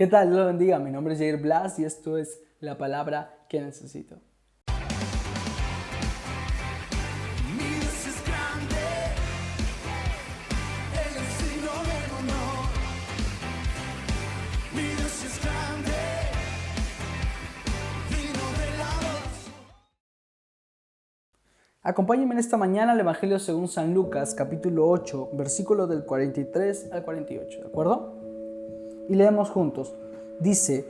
¿Qué tal? Dios lo bendiga. Mi nombre es Jair Blas y esto es la palabra que necesito. Mi Dios es grande, Él es digno de honor. Mi Dios es grande, digno de la adoración. Acompáñenme en esta mañana al Evangelio según San Lucas, capítulo 8, versículos del 43 al 48, ¿de acuerdo? Y leemos juntos. Dice: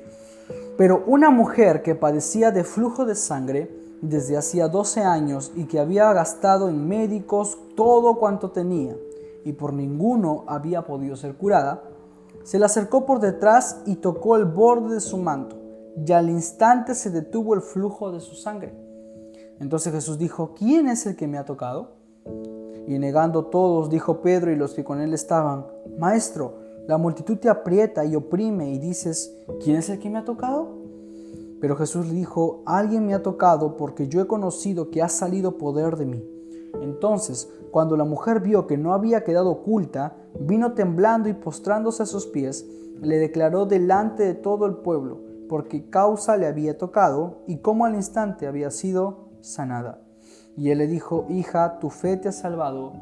pero una mujer que padecía de flujo de sangre desde hacía 12 años y que había gastado en médicos todo cuanto tenía y por ninguno había podido ser curada, se le acercó por detrás y tocó el borde de su manto, y al instante se detuvo el flujo de su sangre. Entonces Jesús dijo: ¿quién es el que me ha tocado? Y negando todos, dijo Pedro y los que con él estaban: Maestro, la multitud te aprieta y oprime y dices: ¿quién es el que me ha tocado? Pero Jesús le dijo: alguien me ha tocado porque yo he conocido que ha salido poder de mí. Entonces, cuando la mujer vio que no había quedado oculta, vino temblando y postrándose a sus pies, le declaró delante de todo el pueblo por qué causa le había tocado y cómo al instante había sido sanada. Y él le dijo: hija, tu fe te ha salvado,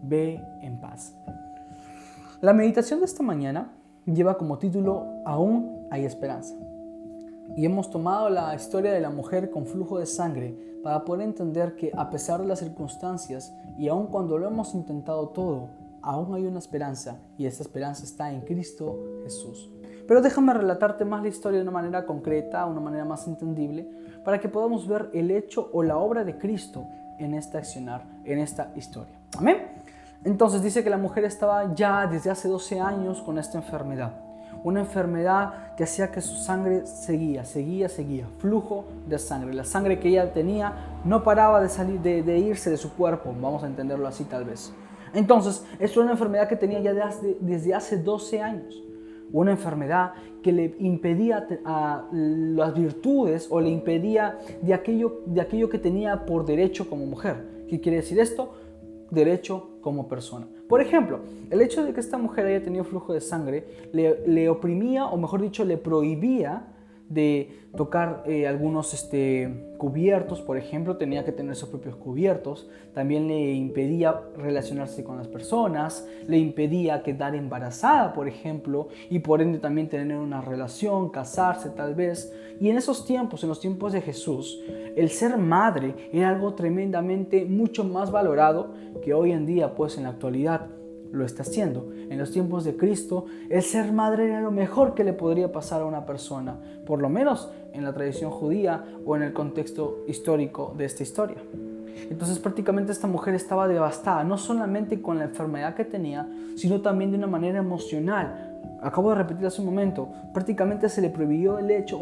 ve en paz. La meditación de esta mañana lleva como título Aún hay esperanza. Y hemos tomado la historia de la mujer con flujo de sangre para poder entender que a pesar de las circunstancias y aun cuando lo hemos intentado todo, aún hay una esperanza y esta esperanza está en Cristo Jesús. Pero déjame relatarte más la historia de una manera concreta, una manera más entendible, para que podamos ver el hecho o la obra de Cristo en esta accionar, en esta historia. Amén. Entonces dice que la mujer estaba ya desde hace 12 años con esta enfermedad. Una enfermedad que hacía que su sangre seguía, flujo de sangre. La sangre que ella tenía no paraba de salir, de irse de su cuerpo, vamos a entenderlo así tal vez. Entonces, esto era una enfermedad que tenía ya desde hace 12 años. Una enfermedad que le impedía a las virtudes o le impedía de aquello que tenía por derecho como mujer. ¿Qué quiere decir esto? Derecho como persona. Por ejemplo, el hecho de que esta mujer haya tenido flujo de sangre le oprimía, o mejor dicho, le prohibía de tocar algunos cubiertos. Por ejemplo, tenía que tener sus propios cubiertos. También le impedía relacionarse con las personas, le impedía quedar embarazada, por ejemplo, y por ende también tener una relación, casarse tal vez. Y en esos tiempos, en los tiempos de Jesús, el ser madre era algo tremendamente mucho más valorado que hoy en día, pues en la actualidad lo está haciendo. En los tiempos de Cristo, el ser madre era lo mejor que le podría pasar a una persona, por lo menos en la tradición judía o en el contexto histórico de esta historia. Entonces prácticamente esta mujer estaba devastada, no solamente con la enfermedad que tenía, sino también de una manera emocional. Acabo de repetir hace un momento, prácticamente se le prohibió el hecho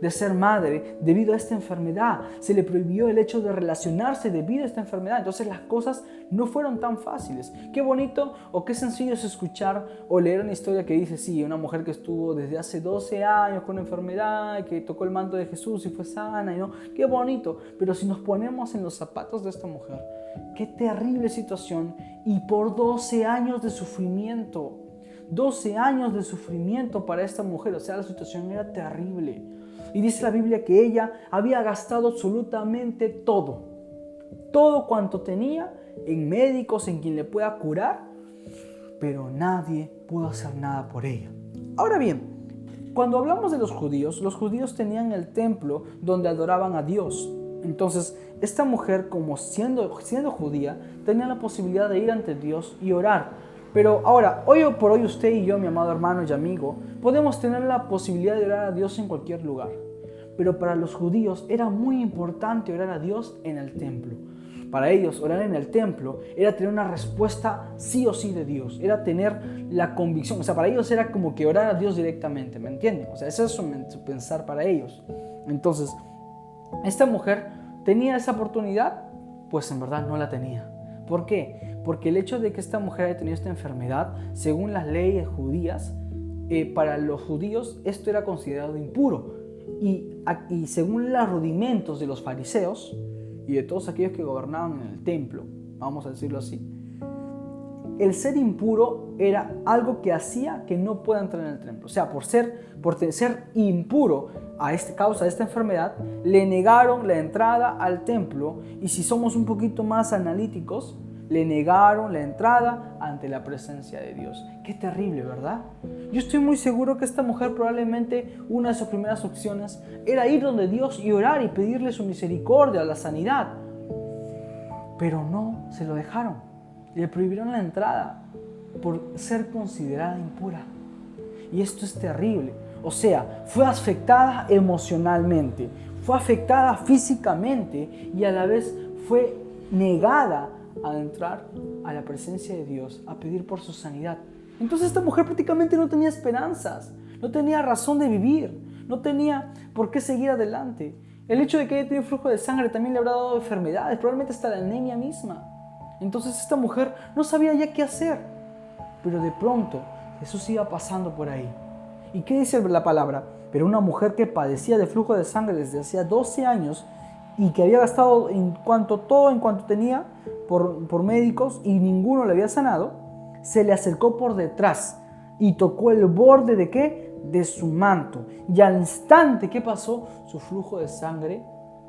de ser madre debido a esta enfermedad. Se le prohibió el hecho de relacionarse debido a esta enfermedad. Entonces las cosas no fueron tan fáciles. Qué bonito o qué sencillo es escuchar o leer una historia que dice, sí, una mujer que estuvo desde hace 12 años con una enfermedad, que tocó el manto de Jesús y fue sana, ¿no? Qué bonito. Pero si nos ponemos en los zapatos de esta mujer, qué terrible situación, y por 12 años de sufrimiento. 12 años de sufrimiento para esta mujer, o sea, la situación era terrible. Y dice la Biblia que ella había gastado absolutamente todo cuanto tenía en médicos, en quien le pueda curar, pero nadie pudo hacer nada por ella. Ahora bien, cuando hablamos de los judíos tenían el templo donde adoraban a Dios. Entonces, esta mujer, como siendo judía, tenía la posibilidad de ir ante Dios y orar. Pero ahora, hoy por hoy usted y yo, mi amado hermano y amigo, podemos tener la posibilidad de orar a Dios en cualquier lugar. Pero para los judíos era muy importante orar a Dios en el templo. Para ellos, orar en el templo era tener una respuesta sí o sí de Dios, era tener la convicción. O sea, para ellos era como que orar a Dios directamente, ¿me entienden? O sea, eso es su pensar para ellos. Entonces, esta mujer tenía esa oportunidad, pues en verdad no la tenía. ¿Por qué? Porque el hecho de que esta mujer haya tenido esta enfermedad, según las leyes judías, para los judíos esto era considerado impuro. Y según los rudimentos de los fariseos y de todos aquellos que gobernaban en el templo, vamos a decirlo así, el ser impuro era algo que hacía que no pueda entrar en el templo. O sea, por ser impuro a causa de esta enfermedad, le negaron la entrada al templo, y si somos un poquito más analíticos, le negaron la entrada ante la presencia de Dios. Qué terrible, ¿verdad? Yo estoy muy seguro que esta mujer probablemente una de sus primeras opciones era ir donde Dios y orar y pedirle su misericordia, la sanidad. Pero no se lo dejaron. Le prohibieron la entrada por ser considerada impura. Y esto es terrible. O sea, fue afectada emocionalmente, fue afectada físicamente y a la vez fue negada a entrar a la presencia de Dios, a pedir por su sanidad. Entonces esta mujer prácticamente no tenía esperanzas, no tenía razón de vivir, no tenía por qué seguir adelante. El hecho de que haya tenido flujo de sangre también le habrá dado enfermedades, probablemente hasta la anemia misma. Entonces esta mujer no sabía ya qué hacer, pero de pronto Jesús iba pasando por ahí. ¿Y qué dice la palabra? Pero una mujer que padecía de flujo de sangre desde hacía 12 años y que había gastado todo en cuanto tenía por médicos y ninguno le había sanado, se le acercó por detrás y tocó el borde ¿de qué? De su manto. Y al instante, ¿qué pasó? Su flujo de sangre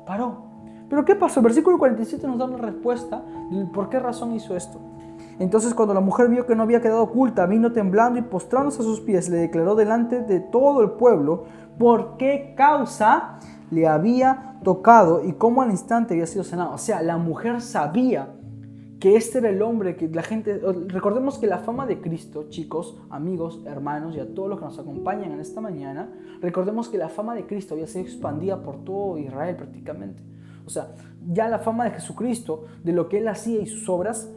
paró. ¿Pero qué pasó? El versículo 47 nos da una respuesta de por qué razón hizo esto. Entonces, cuando la mujer vio que no había quedado oculta, vino temblando y postrándose a sus pies, le declaró delante de todo el pueblo por qué causa le había tocado y cómo al instante había sido sanado. O sea, la mujer sabía que este era el hombre que la gente... Recordemos que la fama de Cristo, chicos, amigos, hermanos y a todos los que nos acompañan en esta mañana, recordemos que la fama de Cristo había sido expandida por todo Israel prácticamente. O sea, ya la fama de Jesucristo, de lo que Él hacía y sus obras,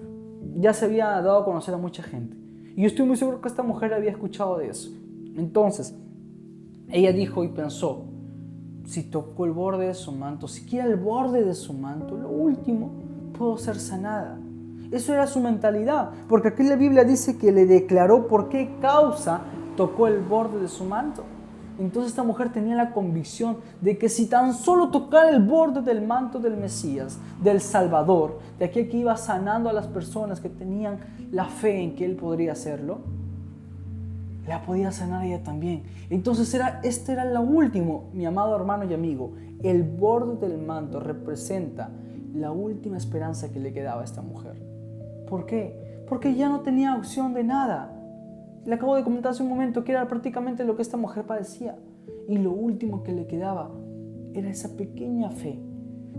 ya se había dado a conocer a mucha gente. Y yo estoy muy seguro que esta mujer había escuchado de eso. Entonces, ella dijo y pensó, si tocó el borde de su manto, siquiera el borde de su manto, lo último, puedo ser sanada. Eso era su mentalidad, porque aquí la Biblia dice que le declaró por qué causa tocó el borde de su manto. Entonces esta mujer tenía la convicción de que si tan solo tocara el borde del manto del Mesías, del Salvador, de aquel que iba sanando a las personas que tenían la fe en que Él podría hacerlo, la podía sanar ella también. Entonces este era lo último, mi amado hermano y amigo. El borde del manto representa la última esperanza que le quedaba a esta mujer. ¿Por qué? Porque ya no tenía opción de nada. Le acabo de comentar hace un momento que era prácticamente lo que esta mujer padecía. Y lo último que le quedaba era esa pequeña fe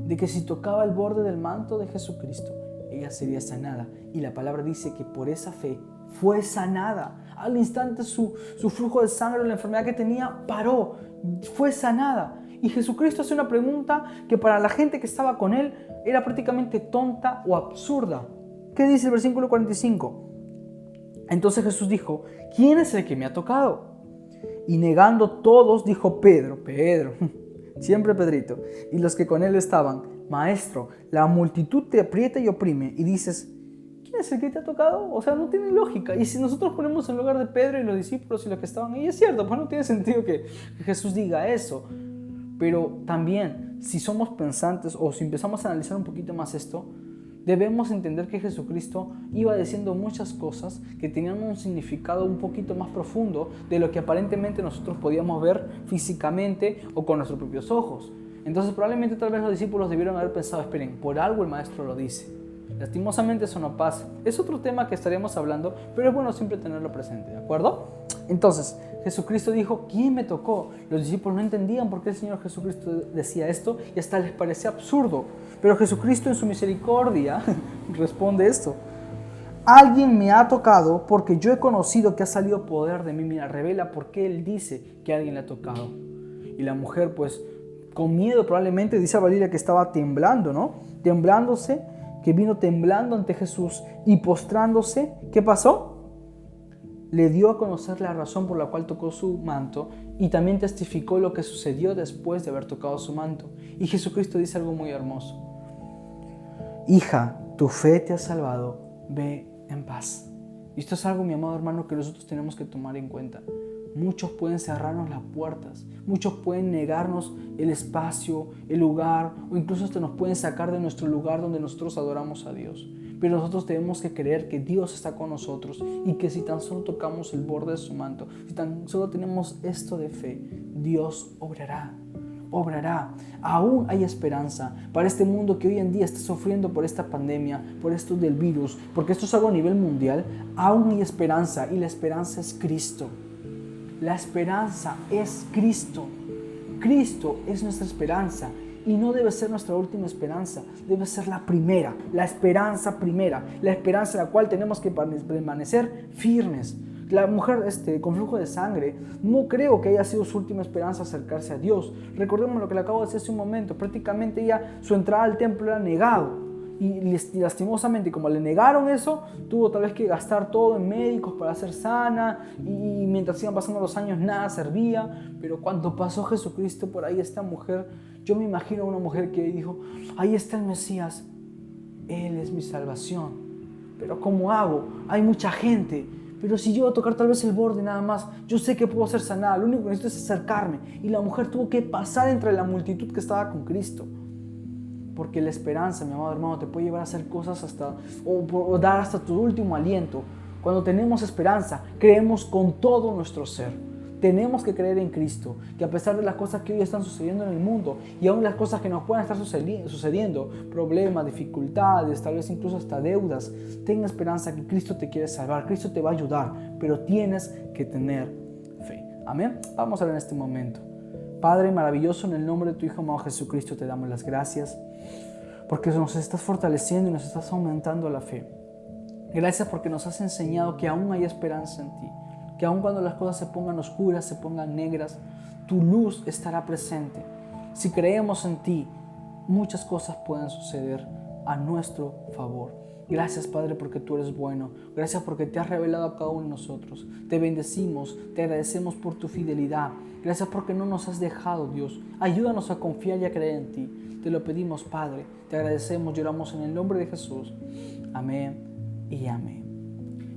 de que si tocaba el borde del manto de Jesucristo, ella sería sanada. Y la palabra dice que por esa fe fue sanada. Al instante su flujo de sangre o la enfermedad que tenía paró, fue sanada. Y Jesucristo hace una pregunta que para la gente que estaba con Él era prácticamente tonta o absurda. ¿Qué dice el versículo 45? Entonces Jesús dijo, ¿quién es el que me ha tocado? Y negando todos, dijo Pedro, siempre Pedrito, y los que con él estaban, Maestro, la multitud te aprieta y oprime, y dices, ¿quién es el que te ha tocado? O sea, no tiene lógica. Y si nosotros ponemos en lugar de Pedro y los discípulos y los que estaban ahí, es cierto, pues no tiene sentido que Jesús diga eso. Pero también, si somos pensantes o si empezamos a analizar un poquito más esto, debemos entender que Jesucristo iba diciendo muchas cosas que tenían un significado un poquito más profundo de lo que aparentemente nosotros podíamos ver físicamente o con nuestros propios ojos. Entonces probablemente tal vez los discípulos debieron haber pensado, esperen, por algo el maestro lo dice. Lastimosamente eso no pasa. Es otro tema que estaríamos hablando, pero es bueno siempre tenerlo presente, ¿de acuerdo? Entonces, Jesucristo dijo, ¿quién me tocó? Los discípulos no entendían por qué el Señor Jesucristo decía esto y hasta les parecía absurdo. Pero Jesucristo en su misericordia responde esto. Alguien me ha tocado porque yo he conocido que ha salido poder de mí. Mira, revela por qué Él dice que alguien le ha tocado. Y la mujer, pues, con miedo probablemente, dice Valeria que estaba temblando, ¿no? Temblándose, que vino temblando ante Jesús y postrándose. ¿Qué pasó? Le dio a conocer la razón por la cual tocó su manto y también testificó lo que sucedió después de haber tocado su manto. Y Jesucristo dice algo muy hermoso. Hija, tu fe te ha salvado, ve en paz. Y esto es algo, mi amado hermano, que nosotros tenemos que tomar en cuenta. Muchos pueden cerrarnos las puertas, muchos pueden negarnos el espacio, el lugar, o incluso hasta nos pueden sacar de nuestro lugar donde nosotros adoramos a Dios. pero nosotros tenemos que creer que Dios está con nosotros y que si tan solo tocamos el borde de su manto, si tan solo tenemos esto de fe, Dios obrará. Aún hay esperanza para este mundo que hoy en día está sufriendo por esta pandemia, por esto del virus, porque esto es algo a nivel mundial. Aún hay esperanza y la esperanza es Cristo. La esperanza es Cristo. Cristo es nuestra esperanza y no debe ser nuestra última esperanza, debe ser la primera, la esperanza primera, la esperanza en la cual tenemos que permanecer firmes. La mujer con flujo de sangre, no creo que haya sido su última esperanza acercarse a Dios. Recordemos lo que le acabo de decir hace un momento, prácticamente ella, su entrada al templo era negado. Y lastimosamente, como le negaron eso, tuvo tal vez que gastar todo en médicos para ser sana, y mientras iban pasando los años nada servía. Pero cuando pasó Jesucristo por ahí, esta mujer, yo me imagino a una mujer que dijo: ahí está el Mesías, Él es mi salvación. Pero ¿cómo hago? Hay mucha gente. Pero si yo voy a tocar tal vez el borde nada más, yo sé que puedo ser sanada. Lo único que necesito es acercarme. Y la mujer tuvo que pasar entre la multitud que estaba con Cristo. Porque la esperanza, mi amado hermano, te puede llevar a hacer cosas o dar hasta tu último aliento. Cuando tenemos esperanza, creemos con todo nuestro ser. Tenemos que creer en Cristo, que a pesar de las cosas que hoy están sucediendo en el mundo y aún las cosas que nos puedan estar sucediendo, problemas, dificultades, tal vez incluso hasta deudas, ten esperanza que Cristo te quiere salvar, Cristo te va a ayudar, pero tienes que tener fe. Amén. Vamos a ver en este momento. Padre maravilloso, en el nombre de tu Hijo amado Jesucristo te damos las gracias porque nos estás fortaleciendo y nos estás aumentando la fe. Gracias porque nos has enseñado que aún hay esperanza en ti, que aun cuando las cosas se pongan oscuras, se pongan negras, tu luz estará presente. Si creemos en ti, muchas cosas pueden suceder a nuestro favor. Gracias, Padre, porque tú eres bueno. Gracias porque te has revelado a cada uno de nosotros. Te bendecimos, te agradecemos por tu fidelidad. Gracias porque no nos has dejado, Dios. Ayúdanos a confiar y a creer en ti. Te lo pedimos, Padre. Te agradecemos, lloramos en el nombre de Jesús. Amén y amén.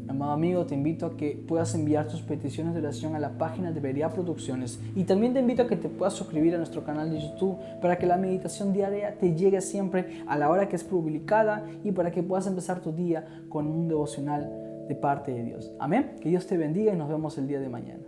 Amado amigo, te invito a que puedas enviar tus peticiones de oración a la página de Berea Producciones, y también te invito a que te puedas suscribir a nuestro canal de YouTube para que la meditación diaria te llegue siempre a la hora que es publicada y para que puedas empezar tu día con un devocional de parte de Dios. Amén. Que Dios te bendiga y nos vemos el día de mañana.